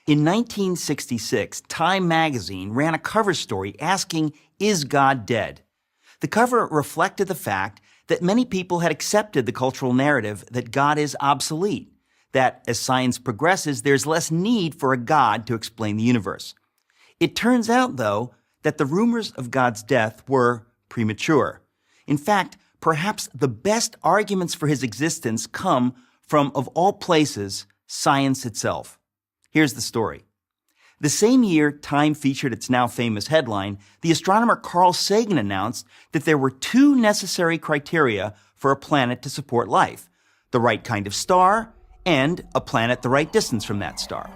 In 1966, Time magazine ran a cover story asking, "Is God dead?" The cover reflected the fact that many people had accepted the cultural narrative that God is obsolete, that as science progresses, there's less need for a God to explain the universe. It turns out, though, that the rumors of God's death were premature. In fact, perhaps the best arguments for his existence come from, of all places, science itself. Here's the story. The same year Time featured its now famous headline, the astronomer Carl Sagan announced that there were two necessary criteria for a planet to support life: the right kind of star and a planet the right distance from that star.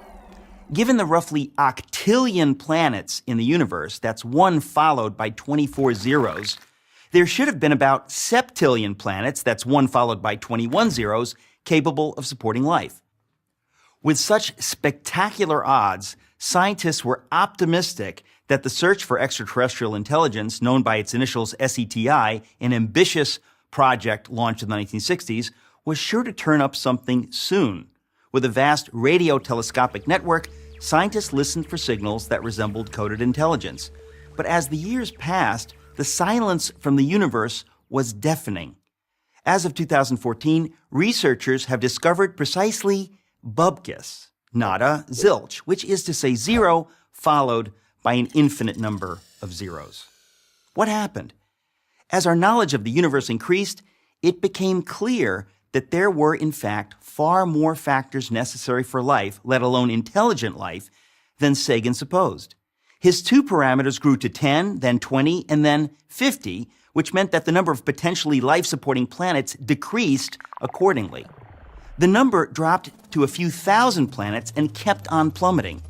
Given the roughly octillion planets in the universe, that's one followed by 24 zeros, there should have been about septillion planets, that's one followed by 21 zeros, capable of supporting life. With such spectacular odds, scientists were optimistic that the search for extraterrestrial intelligence, known by its initials SETI, an ambitious project launched in the 1960s, was sure to turn up something soon. With a vast radio telescopic network, scientists listened for signals that resembled coded intelligence. But as the years passed, the silence from the universe was deafening. As of 2014, researchers have discovered precisely bupkis, nada, zilch, which is to say zero followed by an infinite number of zeros. What happened? As our knowledge of the universe increased, it became clear that there were, in fact, far more factors necessary for life, let alone intelligent life, than Sagan supposed. His two parameters grew to 10, then 20, and then 50, which meant that the number of potentially life-supporting planets decreased accordingly. The number dropped to a few thousand planets and kept on plummeting.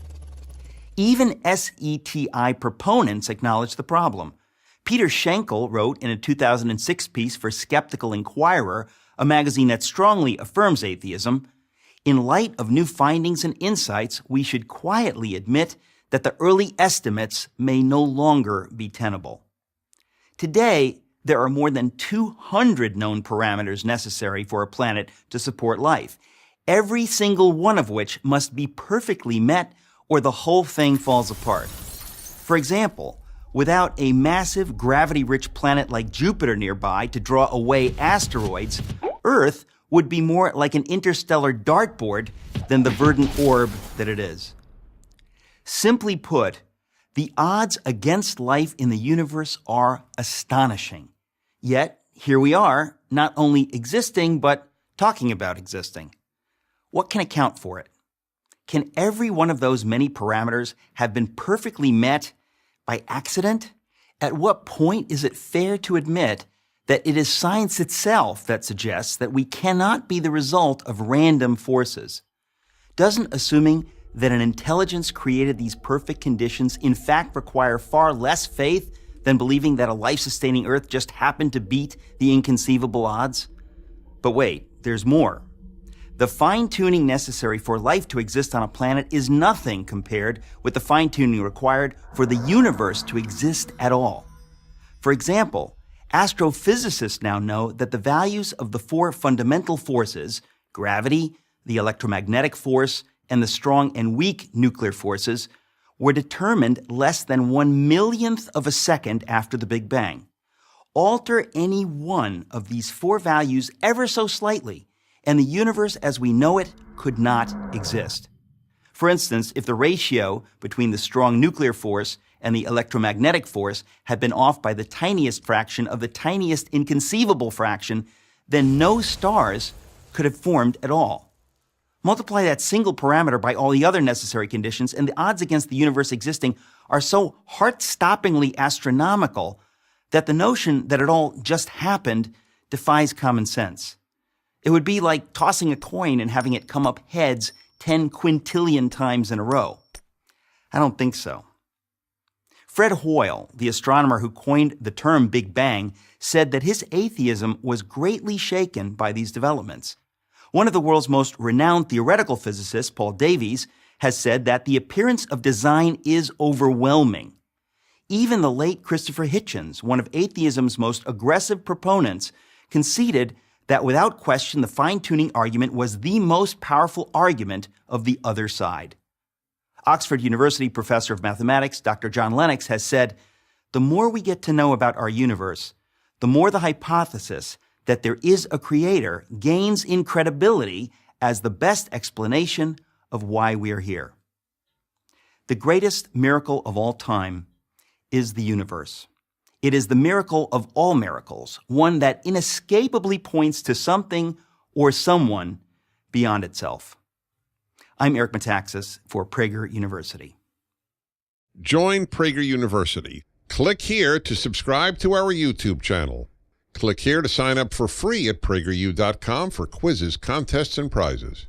Even SETI proponents acknowledged the problem. Peter Schenkel wrote in a 2006 piece for Skeptical Inquirer, a magazine that strongly affirms atheism, "In light of new findings and insights, we should quietly admit that the early estimates may no longer be tenable." Today, there are more than 200 known parameters necessary for a planet to support life, every single one of which must be perfectly met or the whole thing falls apart. For example, without a massive gravity-rich planet like Jupiter nearby to draw away asteroids, Earth would be more like an interstellar dartboard than the verdant orb that it is. Simply put, the odds against life in the universe are astonishing. Yet, here we are, not only existing, but talking about existing. What can account for it? Can every one of those many parameters have been perfectly met by accident? At what point is it fair to admit that it is science itself that suggests that we cannot be the result of random forces? Doesn't assuming that an intelligence created these perfect conditions in fact require far less faith than believing that a life-sustaining Earth just happened to beat the inconceivable odds? But wait, there's more. The fine-tuning necessary for life to exist on a planet is nothing compared with the fine-tuning required for the universe to exist at all. For example, astrophysicists now know that the values of the four fundamental forces, gravity, the electromagnetic force, and the strong and weak nuclear forces, were determined less than 1/1,000,000th of a second after the Big Bang. Alter any one of these four values ever so slightly, and the universe as we know it could not exist. For instance, if the ratio between the strong nuclear force and the electromagnetic force had been off by the tiniest fraction of the tiniest inconceivable fraction, then no stars could have formed at all. Multiply that single parameter by all the other necessary conditions, and the odds against the universe existing are so heart-stoppingly astronomical that the notion that it all just happened defies common sense. It would be like tossing a coin and having it come up heads 10 quintillion times in a row. I don't think so. Fred Hoyle, the astronomer who coined the term Big Bang, said that his atheism was greatly shaken by these developments. One of the world's most renowned theoretical physicists, Paul Davies, has said that the appearance of design is overwhelming. Even the late Christopher Hitchens, one of atheism's most aggressive proponents, conceded that without question the fine-tuning argument was the most powerful argument of the other side. Oxford University professor of mathematics, Dr. John Lennox, has said, "The more we get to know about our universe, the more the hypothesis that there is a creator gains in credibility as the best explanation of why we are here." The greatest miracle of all time is the universe. It is the miracle of all miracles, one that inescapably points to something or someone beyond itself. I'm Eric Metaxas for Prager University. Join Prager University. Click here to subscribe to our YouTube channel. Click here to sign up for free at PragerU.com for quizzes, contests, and prizes.